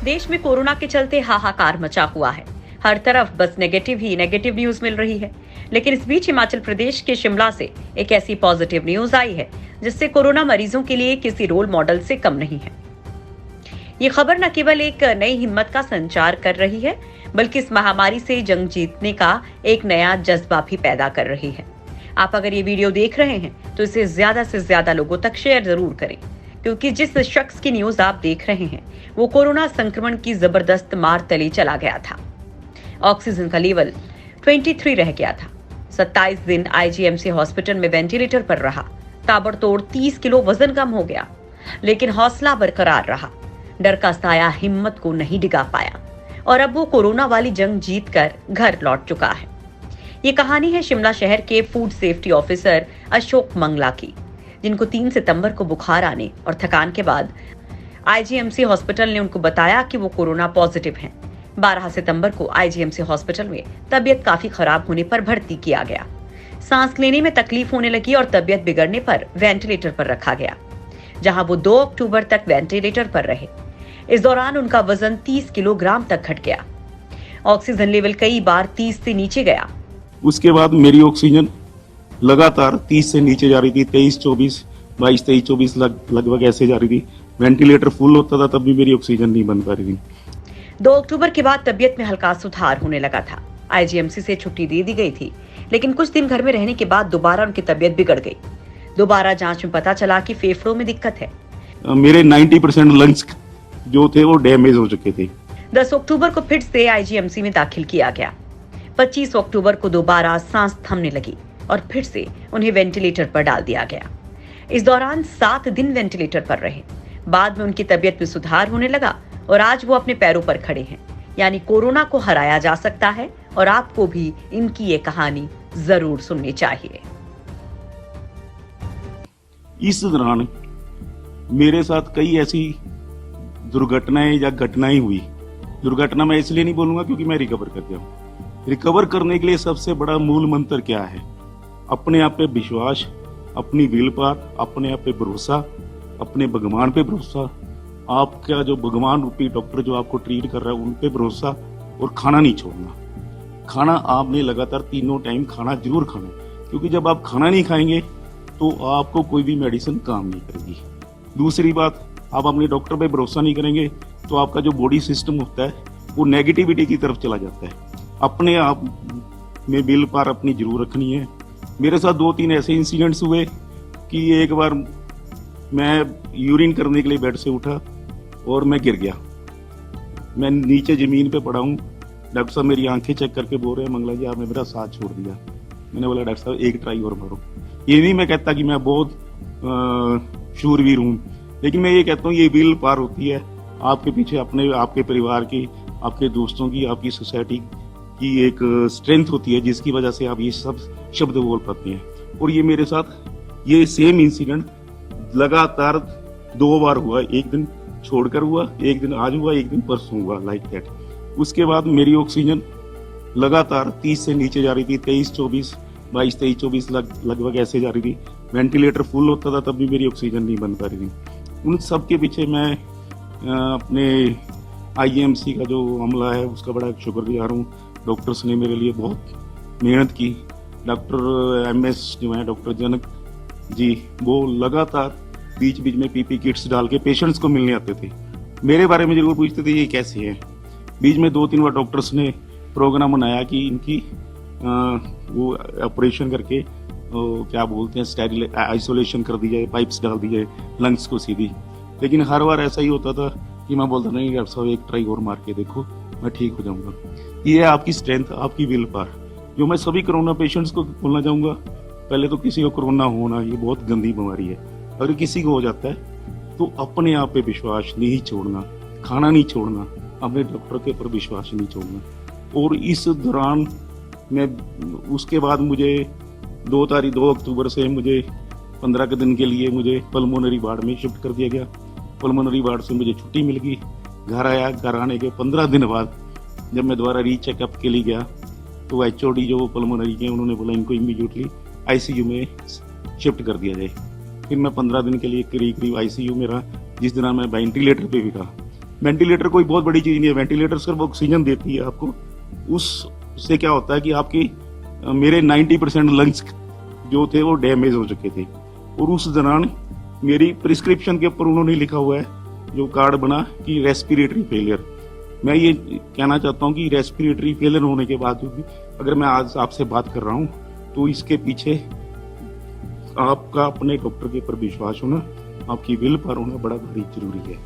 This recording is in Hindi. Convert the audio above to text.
देश में कोरोना के चलते हाहाकार मचा हुआ है। हर तरफ बस नेगेटिव ही नेगेटिव न्यूज मिल रही है। लेकिन इस बीच हिमाचल प्रदेश के शिमला से एक ऐसी पॉजिटिव न्यूज आई है जिससे कोरोना मरीजों के लिए किसी रोल मॉडल से कम नहीं है। ये खबर न केवल एक नई हिम्मत का संचार कर रही है, बल्कि इस महामारी से जंग जीतने का एक नया जज्बा भी पैदा कर रही है। आप अगर ये वीडियो देख रहे हैं तो इसे ज्यादा से ज्यादा लोगों तक शेयर जरूर करें, क्योंकि जिस शख्स की न्यूज आप देख रहे हैं वो कोरोना संक्रमण की जबरदस्त मार तले चला गया था। ऑक्सीजन का लेवल 23 रह गया था। 27 दिन आईजीएमसी हॉस्पिटल में वेंटिलेटर पर रहा। ताबड़तोड़ 30 किलो वजन कम हो गया, लेकिन हौसला बरकरार रहा। डर का साया हिम्मत को नहीं डिगा पाया और अब वो कोरोना वाली जंग जीतकर घर लौट चुका है। ये कहानी है शिमला शहर के food safety officer Ashok Mangla की, जिनको 3 सितंबर को बुखार आने और थकान के बाद आईजीएमसी हॉस्पिटल ने उनको बताया कि वो कोरोना पॉजिटिव हैं। 12 सितंबर को आईजीएमसी हॉस्पिटल में तबीयत काफी खराब होने पर भर्ती किया गया। सांस लेने में तकलीफ होने लगी और तबीयत बिगड़ने पर वेंटिलेटर पर रखा गया, जहां वो 2 अक्टूबर तक वेंटिलेटर पर रहे। इस दौरान उनका वजन 30 किलोग्राम तक घट गया। ऑक्सीजन लेवल कई बार 30 से नीचे गया। उसके बाद मेरी ऑक्सीजन लगातार 30 से नीचे जा रही थी। 23-24, 22-23-24 लगभग ऐसे जा रही थी। वेंटिलेटर फुल होता था तब भी मेरी ऑक्सीजन नहीं बन पा रही थी। 2 अक्टूबर के बाद तबीयत में हल्का सुधार होने लगा था। आईजीएमसी से छुट्टी दे दी गई थी, लेकिन कुछ दिन घर में रहने के बाद दोबारा उनकी तबीयत बिगड़ गई। दोबारा जांच में पता चला कि फेफड़ों में दिक्कत है। मेरे 90% लंग्स जो थे वो डैमेज हो चुके थे। 10 अक्टूबर को फिर से आईजीएमसी में दाखिल किया गया। 25 अक्टूबर को दोबारा सांस थमने लगी और फिर से उन्हें वेंटिलेटर पर डाल दिया गया। इस दौरान 7 दिन वेंटिलेटर पर रहे। बाद में उनकी तबीयत में सुधार होने लगा और आज वो अपने पैरों पर खड़े हैं। यानी कोरोना को हराया जा सकता है और आपको भी इनकी ये कहानी जरूर सुननी चाहिए। इस दौरान मेरे साथ कई ऐसी दुर्घटनाएं या घटनाएं हुई। दुर्घटना मैं इसलिए नहीं बोलूंगा क्योंकि मैं रिकवर कर गया हूं। रिकवर करने के लिए सबसे बड़ा मूल मंत्र क्या है? अपने आप पे विश्वास, अपनी विल पावर, अपने आप पे भरोसा, अपने भगवान पे भरोसा, आपका जो भगवान रूपी डॉक्टर जो आपको ट्रीट कर रहा है उन पे भरोसा, और खाना नहीं छोड़ना। खाना आपने लगातार 3 टाइम खाना जरूर खाना, क्योंकि जब आप खाना नहीं खाएंगे तो आपको कोई भी मेडिसिन काम नहीं करेगी। दूसरी बात, आप अपने डॉक्टर पे भरोसा नहीं करेंगे तो आपका जो बॉडी सिस्टम होता है वो नेगेटिविटी की तरफ चला जाता है। अपने आप में विल पावर अपनी जरूर रखनी है। मेरे साथ 2-3 ऐसे इंसिडेंट्स हुए कि एक बार मैं यूरिन करने के लिए बेड से उठा और मैं गिर गया। मैं नीचे जमीन पे पड़ा हूँ। डॉक्टर साहब मेरी आंखें चेक करके बोल रहे हैं, मंगला जी आपने मेरा साथ छोड़ दिया। मैंने बोला डॉक्टर साहब एक ट्राई और मारो। ये नहीं मैं कहता कि मैं बहुत शूरवीर हूँ, लेकिन मैं ये कहता हूँ ये विल पावर होती है। आपके पीछे अपने आपके परिवार की, आपके दोस्तों की, आपकी सोसाइटी की एक स्ट्रेंथ होती है जिसकी वजह से आप ये सब शब्द बोल पाते हैं। और ये मेरे साथ ये सेम इंसिडेंट लगातार 2 बार हुआ। एक दिन छोड़कर हुआ, एक दिन आज हुआ, एक दिन परसों हुआ, लाइक दैट। उसके बाद मेरी ऑक्सीजन लगातार 30 से नीचे जा रही थी। 23-24, 22-23-24 लगभग ऐसे जा रही थी। वेंटिलेटर फुल होता था तब भी मेरी ऑक्सीजन नहीं बन पा रही थी। उन सब के पीछे मैं अपने आईजीएमसी का जो अमला है उसका बड़ा शुक्रगुजार हूँ। डॉक्टर्स ने मेरे लिए बहुत मेहनत की। डॉक्टर एमएस जो है, डॉक्टर जनक जी, वो लगातार बीच बीच में पीपी किट्स डाल के पेशेंट्स को मिलने आते थे। मेरे बारे में जरूर पूछते थे ये कैसे हैं। बीच में 2-3 बार डॉक्टर्स ने प्रोग्राम बनाया कि इनकी वो ऑपरेशन करके क्या बोलते हैं स्टेरिल आइसोलेशन कर दी जाए, पाइप्स डाल दी जाए लंग्स को सीधी। लेकिन हर बार ऐसा ही होता था कि मैं बोलता नहीं डॉक्टर साहब एक ट्राई और मार के देखो, मैं ठीक हो जाऊंगा। ये है आपकी स्ट्रेंथ, आपकी विल पावर, जो मैं सभी कोरोना पेशेंट्स को बोलना चाहूंगा। पहले तो किसी को कोरोना होना ये बहुत गंदी बीमारी है। अगर किसी को हो जाता है तो अपने आप पे विश्वास नहीं छोड़ना, खाना नहीं छोड़ना, अपने डॉक्टर के ऊपर विश्वास नहीं छोड़ना। और इस दौरान मैं उसके बाद मुझे 2 अक्टूबर से मुझे 15 के दिन के लिए मुझे पल्मोनरी वार्ड में शिफ्ट कर दिया गया। पल्मोनरी वार्ड से मुझे छुट्टी मिल गई। घर आया। घर आने के 15 दिन बाद जब मैं दोबारा रीचेकअप के लिए गया तो एचओडी जो पल्मोनरी के उन्होंने बोला इनको इमीडिएटली आईसीयू में शिफ्ट कर दिया जाए। फिर मैं 15 दिन के लिए करीब आईसीयू में रहा, जिस दिन मैं वेंटिलेटर पे भी रहा। वेंटिलेटर कोई बहुत बड़ी चीज नहीं है, वेंटिलेटर सिर्फ ऑक्सीजन देती है आपको। उससे क्या होता है कि आपकी मेरे 90% लंग्स जो थे वो डैमेज हो चुके थे, और उस दौरान मेरी प्रिस्क्रिप्शन के ऊपर उन्होंने लिखा हुआ है जो कार्ड बना कि रेस्पिरेटरी फेलियर। मैं ये कहना चाहता हूँ कि रेस्पिरेटरी फेलियर होने के बाद भी अगर मैं आज आपसे बात कर रहा हूँ तो इसके पीछे आपका अपने डॉक्टर के ऊपर विश्वास होना, आपकी विल पर होना बड़ा भारी जरूरी है।